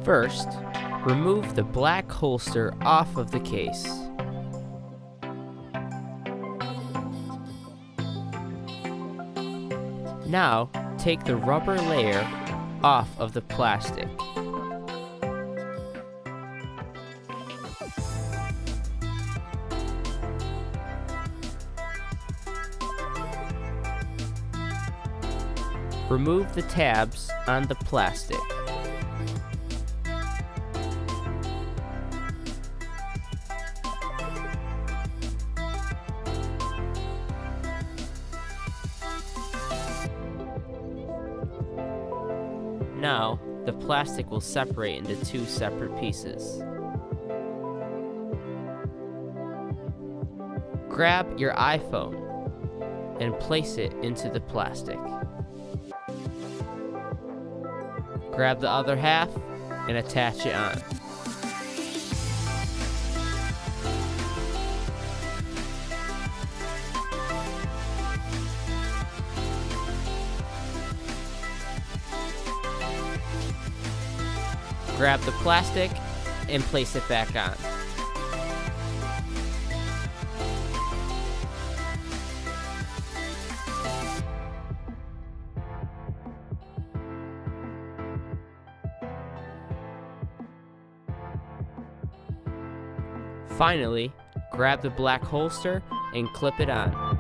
First, remove the black holster off of the case. Now, take the rubber layer off of the plastic. Remove the tabs on the plastic. Now, the plastic will separate into two separate pieces. Grab your iPhone and place it into the plastic. Grab the other half and attach it on. Grab the plastic and place it back on. Finally, grab the black holster and clip it on.